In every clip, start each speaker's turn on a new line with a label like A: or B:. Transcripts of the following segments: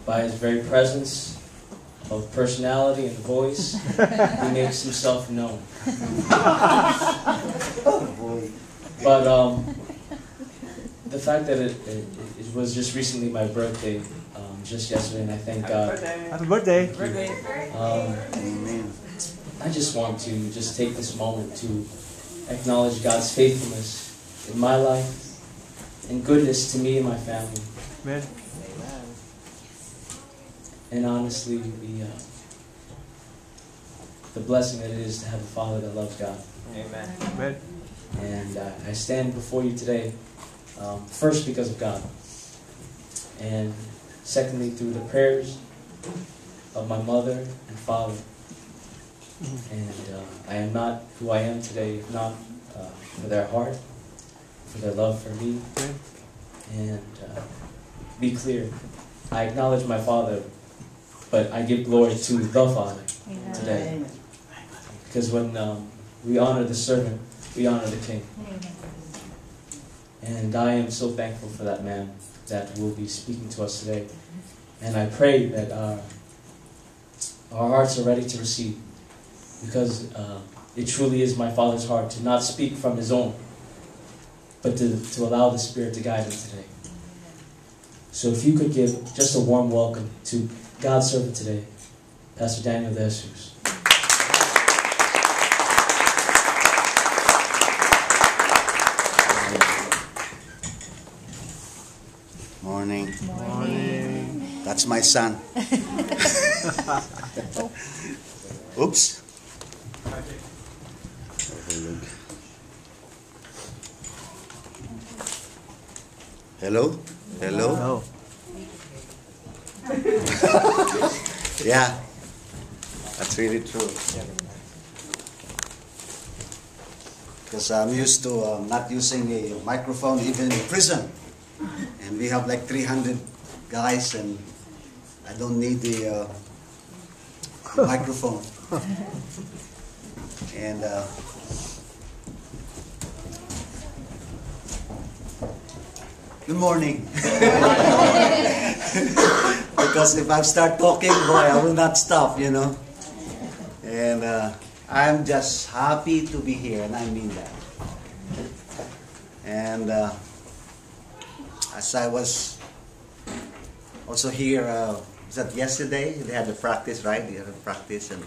A: By his very presence of personality and voice, he makes himself known. But the fact that it was just recently my birthday, just yesterday, and I thank God.
B: Happy birthday!
A: Amen. I just want to just take this moment to acknowledge God's faithfulness in my life and goodness to me and my family.
B: Amen.
A: And honestly, the blessing that it is to have a father that loves God.
C: Amen.
B: Amen.
A: And I stand before you today, first because of God, and secondly through the prayers of my mother and father. And I am not who I am today if not for their heart, for their love for me. And be clear, I acknowledge my father, but I give glory to the Father today. Because when we honor the servant, we honor the King. And I am so thankful for that man that will be speaking to us today. And I pray that our hearts are ready to receive. Because it truly is my Father's heart to not speak from his own, but to allow the Spirit to guide him today. So if you could give just a warm welcome to God's servant today, Pastor Daniel De Jesus.
D: Morning.
B: Morning.
D: That's my son. Oops. Hello? Hello?
B: No.
D: Yeah. That's really true. Because I'm used to not using a microphone even in prison. And we have like 300 guys and I don't need the microphone. And good morning. Because if I start talking, boy, I will not stop, you know. And I'm just happy to be here, and I mean that. And as I was also here, was that yesterday? They had the practice, right? They had a practice, and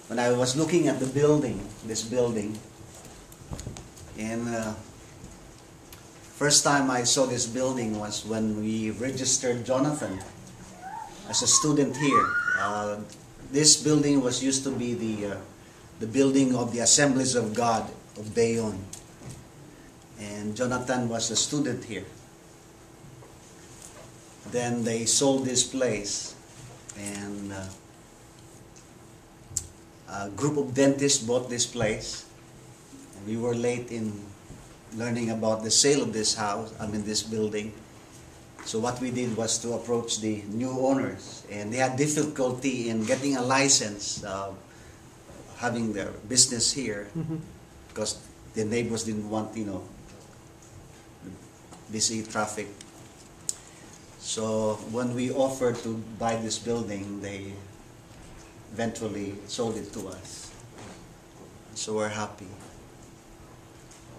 D: when I was looking at the building, this building, and first time I saw this building was when we registered Jonathan as a student here. This building was used to be the building of the Assemblies of God of Bayonne, and Jonathan was a student here. Then they sold this place, and a group of dentists bought this place, and we were late in learning about the sale of this house, this building. So what we did was to approach the new owners, and they had difficulty in getting a license, having their business here, because the neighbors didn't want, busy traffic. So when we offered to buy this building, they eventually sold it to us. So we're happy.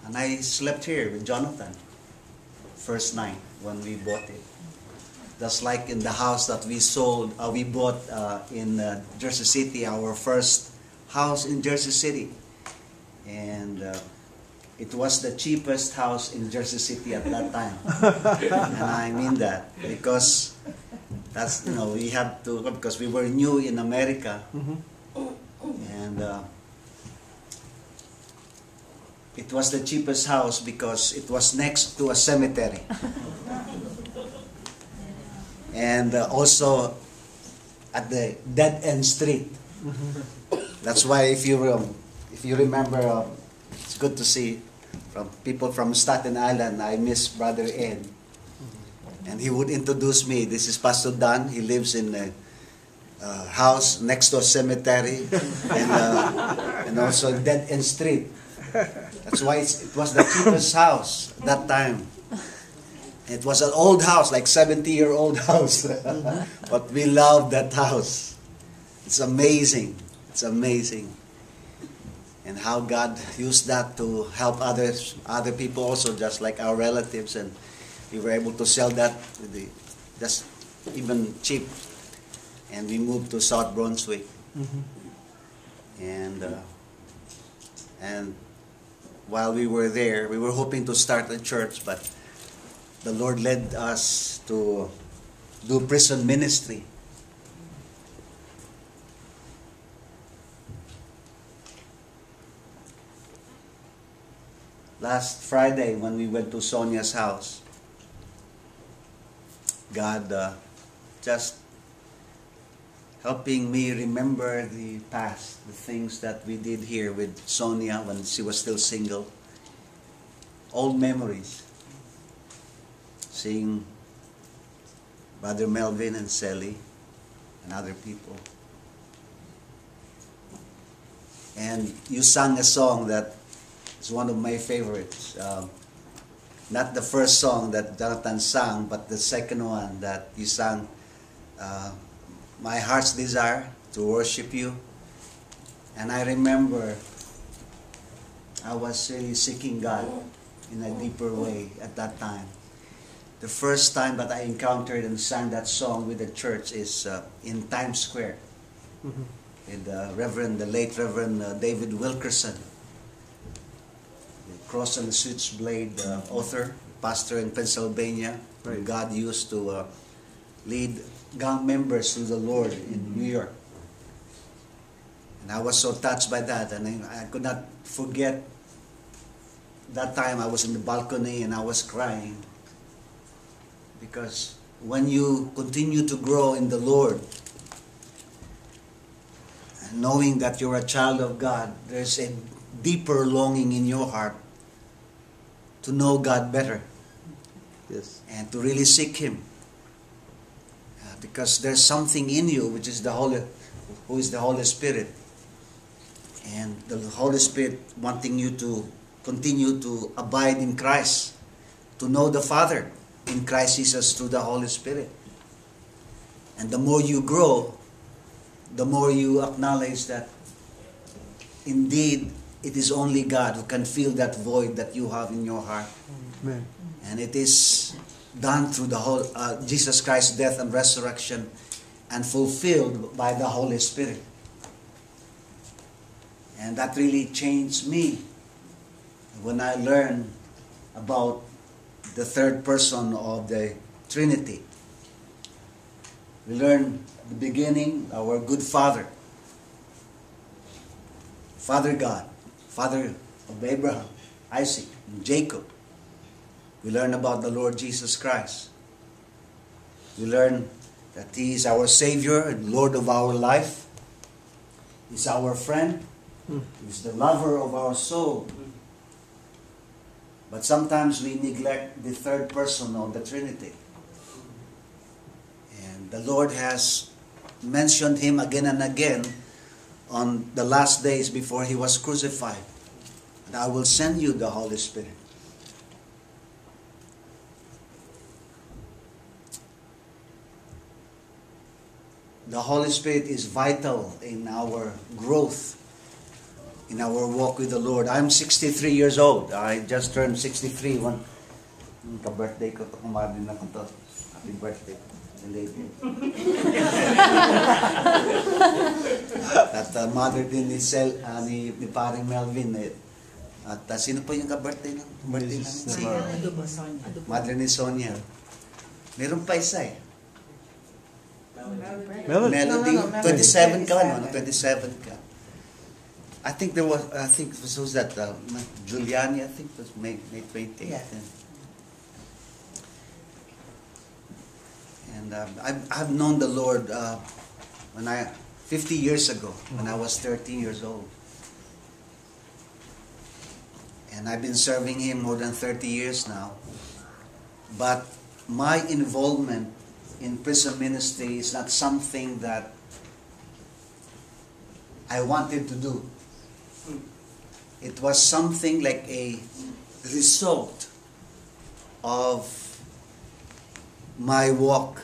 D: And I slept here with Jonathan first night when we bought it. That's like in the house that we bought in Jersey City, our first house in Jersey City. And it was the cheapest house in Jersey City at that time. And I mean that because that's, we had to, because we were new in America. And it was the cheapest house because it was next to a cemetery. And also at the dead-end street. That's why if you remember, it's good to see from people from Staten Island. I miss Brother Ed. And he would introduce me. This is Pastor Dan. He lives in a house next to a cemetery and also dead-end street. That's why it was the cheapest house that time. It was an old house, like 70-year-old house. But we loved that house. It's amazing. It's amazing. And how God used that to help other people also, just like our relatives. And we were able to sell that just even cheap. And we moved to South Brunswick. And while we were there, we were hoping to start a church, but the Lord led us to do prison ministry. Last Friday, when we went to Sonia's house, God just helping me remember the past, the things that we did here with Sonia when she was still single. Old memories. Seeing Brother Melvin and Sally and other people. And you sang a song that is one of my favorites. Not the first song that Jonathan sang, but the second one that you sang, My Heart's Desire to Worship You. And I remember I was really seeking God in a deeper way at that time. The first time that I encountered and sang that song with the church is in Times Square with the late Reverend David Wilkerson, the Cross and the Switchblade author, pastor in Pennsylvania, who God used to lead gang members to the Lord in New York. And I was so touched by that, and I could not forget that time I was in the balcony and I was crying. Because when you continue to grow in the Lord, and knowing that you're a child of God, there's a deeper longing in your heart to know God better.
B: Yes.
D: And to really seek Him. Because there's something in you which is who is the Holy Spirit. And the Holy Spirit wanting you to continue to abide in Christ, to know the Father in Christ Jesus through the Holy Spirit. And the more you grow, the more you acknowledge that indeed it is only God who can fill that void that you have in your heart.
B: Amen.
D: And it is done through the whole Jesus Christ's death and resurrection, and fulfilled by the Holy Spirit. And that really changed me when I learned about the third person of the Trinity. We learn at the beginning, our good Father, Father God, Father of Abraham, Isaac, and Jacob. We learn about the Lord Jesus Christ. We learn that He is our Savior and Lord of our life. He's our friend. He's the lover of our soul. But sometimes we neglect the third person of the Trinity. And the Lord has mentioned Him again and again on the last days before He was crucified. And I will send you the Holy Spirit. The Holy Spirit is vital in our growth, in our walk with the Lord. I'm 63 years old. I just turned 63. Ka-birthday ko to, kumarin na ko to. Happy birthday. Belated. At mother din ni paring Melvin. At sino po yung ka-birthday ng birthday namin? Mother ni Sonia. Meron pa isa eh. Melody. 27 ka, no? 27 ka. I think this was that Giuliani, I think it was May 28th. Yeah. And I've known the Lord 50 years ago, when I was 13 years old. And I've been serving Him more than 30 years now. But my involvement in prison ministry is not something that I wanted to do. It was something like a result of my walk